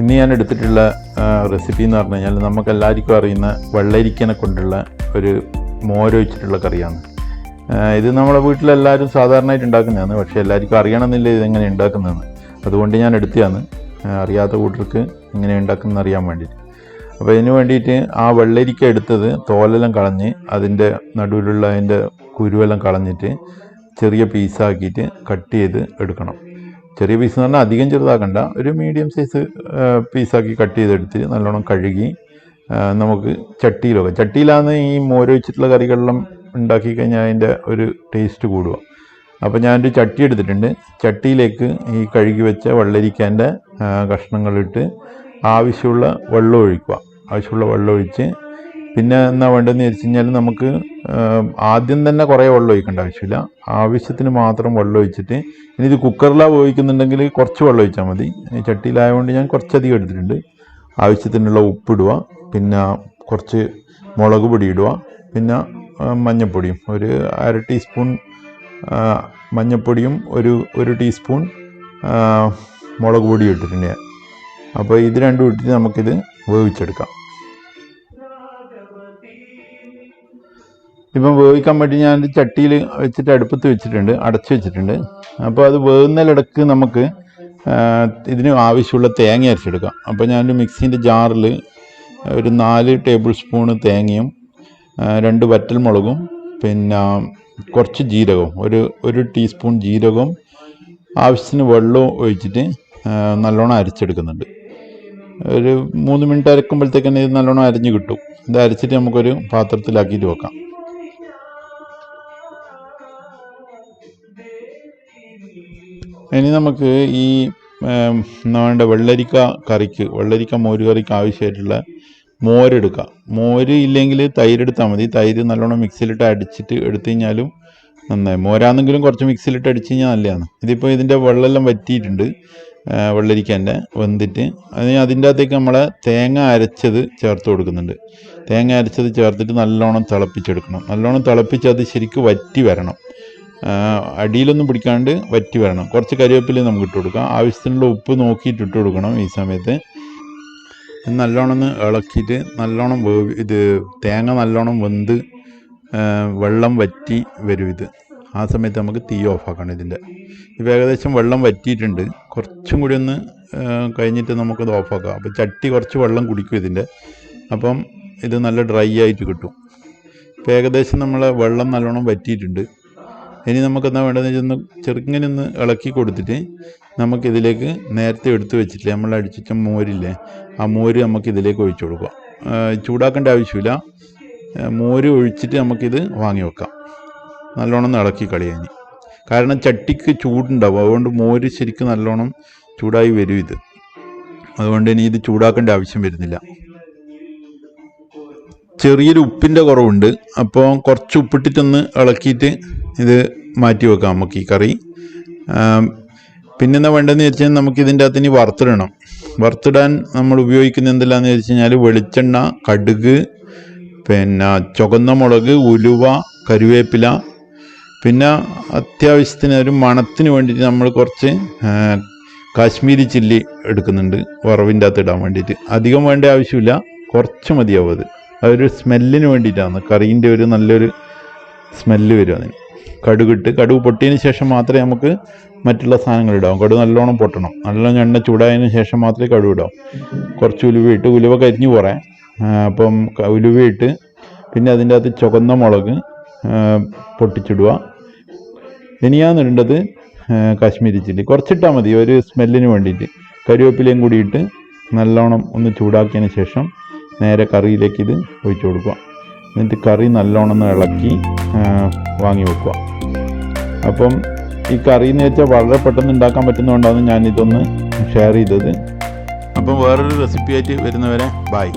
ഇന്ന് ഞാൻ എടുത്തിട്ടുള്ള റെസിപ്പി എന്ന് പറഞ്ഞു കഴിഞ്ഞാൽ നമുക്കെല്ലാവർക്കും അറിയുന്ന വെള്ളരിക്കനെ കൊണ്ടുള്ള ഒരു മോരൊഴിച്ചിട്ടുള്ള കറിയാണ്. ഇത് നമ്മുടെ വീട്ടിലെല്ലാവരും സാധാരണയായിട്ട് ഉണ്ടാക്കുന്നതാണ്. പക്ഷേ എല്ലാവർക്കും അറിയണമെന്നില്ല ഇതെങ്ങനെ ഉണ്ടാക്കുന്നതെന്ന്. അതുകൊണ്ട് ഞാൻ എടുത്തതാണ്, അറിയാത്ത കൂട്ടർക്ക് എങ്ങനെ ഉണ്ടാക്കുന്നതെന്ന് അറിയാൻ വേണ്ടിയിട്ട്. അപ്പോൾ ഇതിന് വേണ്ടിയിട്ട് ആ വെള്ളരിക്ക എടുത്തത് തോലെല്ലാം കളഞ്ഞ് അതിൻ്റെ നടുവിലുള്ള അതിൻ്റെ കുരുവെല്ലാം കളഞ്ഞിട്ട് ചെറിയ പീസാക്കിയിട്ട് കട്ട് ചെയ്ത് എടുക്കണം. ചെറിയ പീസ് എന്ന് പറഞ്ഞാൽ അധികം ചെറുതാക്കണ്ട, ഒരു മീഡിയം സൈസ് പീസാക്കി കട്ട് ചെയ്തെടുത്ത് നല്ലോണം കഴുകി നമുക്ക് ചട്ടിയിലാണ് ഈ മോര് വെച്ചിട്ടുള്ള കറികളെല്ലാം ഉണ്ടാക്കി കഴിഞ്ഞാൽ അതിൻ്റെ ഒരു ടേസ്റ്റ് കൂടുക. അപ്പോൾ ഞാനൊരു ചട്ടി എടുത്തിട്ടുണ്ട്. ചട്ടിയിലേക്ക് ഈ കഴുകി വെച്ച വെള്ളരിക്കേൻ്റെ കഷ്ണങ്ങളിട്ട് ആവശ്യമുള്ള വെള്ളം ഒഴിക്കുക. ആവശ്യമുള്ള വെള്ളം ഒഴിച്ച് പിന്നെ എന്നാ വേണ്ടതെന്ന് വെച്ച് കഴിഞ്ഞാൽ നമുക്ക് ആദ്യം തന്നെ കുറേ വെള്ളം ഒഴിക്കേണ്ട ആവശ്യമില്ല. ആവശ്യത്തിന് മാത്രം വെള്ളം ഒഴിച്ചിട്ട്, ഇനി ഇത് കുക്കറിലാണ് ഉപയോഗിക്കുന്നുണ്ടെങ്കിൽ കുറച്ച് വെള്ളം ഒഴിച്ചാൽ മതി. ചട്ടിയിലായതുകൊണ്ട് ഞാൻ കുറച്ചധികം എടുത്തിട്ടുണ്ട്. ആവശ്യത്തിനുള്ള ഉപ്പിടുക, പിന്നെ കുറച്ച് മുളക് പൊടി ഇടുക, പിന്നെ മഞ്ഞൾപ്പൊടിയും ഒരു 1/2 ടീസ്പൂൺ മഞ്ഞൾപ്പൊടിയും ഒരു ടീസ്പൂൺ മുളക് പൊടിയും ഇട്ടിട്ടുണ്ട് ഞാൻ. അപ്പോൾ ഇത് രണ്ടും ഇട്ടിട്ട് നമുക്കിത് വേവിച്ചെടുക്കാം. ഇപ്പം വേവിക്കാൻ വേണ്ടി ഞാൻ ചട്ടിയിൽ വെച്ചിട്ട് അടുപ്പത്ത് വെച്ചിട്ടുണ്ട്, അടച്ചു വെച്ചിട്ടുണ്ട്. അപ്പോൾ അത് വേവുന്നതിലിടക്ക് നമുക്ക് ഇതിന് ആവശ്യമുള്ള തേങ്ങ അരച്ചെടുക്കാം. അപ്പോൾ ഞാനൊരു മിക്സീൻ്റെ ജാറിൽ ഒരു 4 ടേബിൾ സ്പൂണ് തേങ്ങയും 2 വറ്റൽമുളകും പിന്നെ കുറച്ച് ജീരകവും ഒരു ടീസ്പൂൺ ജീരകവും ആവശ്യത്തിന് വെള്ളവും ഒഴിച്ചിട്ട് നല്ലോണം അരച്ചെടുക്കുന്നുണ്ട്. ഒരു 3 മിനിറ്റ് അരക്കുമ്പോഴത്തേക്ക് തന്നെ ഇത് നല്ലോണം അരിഞ്ഞ് കിട്ടും. ഇത് അരച്ചിട്ട് നമുക്കൊരു പാത്രത്തിലാക്കിയിട്ട് വെക്കാം. ഇനി നമുക്ക് ഈ നമ്മുടെ വെള്ളരിക്ക മോര് കറിക്ക് ആവശ്യമായിട്ടുള്ള മോരെടുക്കാം. മോര് ഇല്ലെങ്കിൽ തൈരെടുത്താൽ മതി. തൈര് നല്ലോണം മിക്സിയിലിട്ട് അടിച്ചിട്ട് എടുത്തു കഴിഞ്ഞാലും നന്നായി. മോരാണെങ്കിലും കുറച്ച് മിക്സിയിലിട്ട് അടിച്ചു കഴിഞ്ഞാൽ നല്ലതാണ്. ഇതിപ്പോൾ ഇതിൻ്റെ വെള്ളമെല്ലാം വറ്റിയിട്ടുണ്ട്, വെള്ളരിക്കൻ്റെ വെന്തിട്ട്. അതിൻ്റെ അകത്തേക്ക് നമ്മളെ തേങ്ങ അരച്ചത് ചേർത്ത് കൊടുക്കുന്നുണ്ട്. തേങ്ങ അരച്ചത് ചേർത്തിട്ട് നല്ലോണം തിളപ്പിച്ചെടുക്കണം. നല്ലോണം തിളപ്പിച്ച് അത് ശരിക്കും വറ്റി വരണം, അടിയിലൊന്നും പിടിക്കാണ്ട് വറ്റി വരണം. കുറച്ച് കരിവേപ്പില നമുക്ക് ഇട്ട് കൊടുക്കാം. ആവശ്യത്തിനുള്ള ഉപ്പ് നോക്കിയിട്ട് ഇട്ട് കൊടുക്കണം. ഈ സമയത്ത് നല്ലോണം ഒന്ന് ഇളക്കിയിട്ട് നല്ലോണം തേങ്ങ നല്ലോണം വെന്ത് വെള്ളം വറ്റി വരും. ആ സമയത്ത് നമുക്ക് തീ ഓഫാക്കണം. ഇപ്പോൾ ഏകദേശം വെള്ളം വറ്റിയിട്ടുണ്ട്. കുറച്ചും കൂടി ഒന്ന് കഴിഞ്ഞിട്ട് നമുക്കത് ഓഫാക്കാം. അപ്പോൾ ചട്ടി കുറച്ച് വെള്ളം കുടിക്കും ഇതിൻ്റെ. അപ്പം ഇത് നല്ല ഡ്രൈ ആയിട്ട് കിട്ടും. ഇപ്പോൾ ഏകദേശം നമ്മളെ വെള്ളം നല്ലോണം വറ്റിയിട്ടുണ്ട്. ഇനി നമുക്കെന്താ വേണ്ടതെന്ന് വെച്ചാൽ ചെറുങ്ങനെ ഒന്ന് ഇളക്കി കൊടുത്തിട്ട് നമുക്കിതിലേക്ക് നേരത്തെ എടുത്ത് വെച്ചിട്ടില്ലേ നമ്മൾ അടിച്ച മോരില്ലേ, ആ മോര് നമുക്കിതിലേക്ക് ഒഴിച്ചു കൊടുക്കുക. ചൂടാക്കേണ്ട ആവശ്യമില്ല. മോര് ഒഴിച്ചിട്ട് നമുക്കിത് വാങ്ങി വെക്കാം. നല്ലോണം ഇളക്കി കളയാൻ, കാരണം ചട്ടിക്ക് ചൂടുണ്ടാവും. അതുകൊണ്ട് മോര് ശരിക്കും നല്ലോണം ചൂടായി വരും അതുകൊണ്ട് ഇനി ഇത് ചൂടാക്കേണ്ട ആവശ്യം വരുന്നില്ല. ചെറിയൊരു ഉപ്പിൻ്റെ കുറവുണ്ട്. അപ്പോൾ കുറച്ച് ഉപ്പിട്ടിട്ടൊന്ന് ഇളക്കിയിട്ട് ഇത് മാറ്റി വെക്കാം നമുക്ക് ഈ കറി. പിന്നെന്താ വേണ്ടതെന്ന് വെച്ച് കഴിഞ്ഞാൽ നമുക്കിതിൻ്റെ അകത്ത് ഇനി വറുത്തിടണം. വറുത്തിടാൻ നമ്മൾ ഉപയോഗിക്കുന്ന എന്തെല്ലാമെന്ന് വെച്ച് കഴിഞ്ഞാൽ വെളിച്ചെണ്ണ, കടുക്, പിന്നെ ചുവന്ന മുളക്, ഉലുവ, കറിവേപ്പില, പിന്നെ അത്യാവശ്യത്തിന് ഒരു മണത്തിന് വേണ്ടിയിട്ട് നമ്മൾ കുറച്ച് കാശ്മീരി ചില്ലി എടുക്കുന്നുണ്ട് വറവിൻ്റെ അകത്ത് ഇടാൻ വേണ്ടിയിട്ട്. അധികം വേണ്ട ആവശ്യമില്ല, കുറച്ച് മതിയാവും. അതൊരു സ്മെല്ലിന് വേണ്ടിയിട്ടാണ്. കറീൻ്റെ ഒരു നല്ലൊരു സ്മെല്ല് വരും അതിന്. കടുക് പൊട്ടിയതിന് ശേഷം മാത്രമേ നമുക്ക് മറ്റുള്ള സാധനങ്ങൾ ഇടാം. കടുക് നല്ലോണം പൊട്ടണം. നല്ലോണം എണ്ണ ചൂടായതിന് ശേഷം മാത്രമേ കടുക് ഇടാം. കുറച്ച് ഉലുവയിട്ട്, ഉലുവ കരിഞ്ഞു പോറേ. അപ്പം ഉലുവയിട്ട് പിന്നെ അതിൻ്റെ അകത്ത് ചുവന്ന മുളക് പൊട്ടിച്ചിടുക. ഇനിയാണ് ഇടേണ്ടത് കാശ്മീരി ചില്ലി. കുറച്ചിട്ടാൽ മതി ഒരു സ്മെല്ലിന് വേണ്ടിയിട്ട്. കറിവേപ്പിലയും കൂടിയിട്ട് നല്ലോണം ഒന്ന് ചൂടാക്കിയതിന് ശേഷം നേരെ കറിയിലേക്ക് ഇത് ഒഴിച്ചു കൊടുക്കുക. എന്നിട്ട് കറി നല്ലോണം ഇളക്കി വാങ്ങി വെക്കുക. അപ്പം ഈ കറി എന്ന് വെച്ചാൽ വളരെ പെട്ടെന്ന് ഉണ്ടാക്കാൻ പറ്റുന്നതുകൊണ്ടാണ് ഞാനിതൊന്ന് ഷെയർ ചെയ്തത്. അപ്പം വേറൊരു റെസിപ്പി ആയിട്ട് വരുന്നവരെ ബൈ.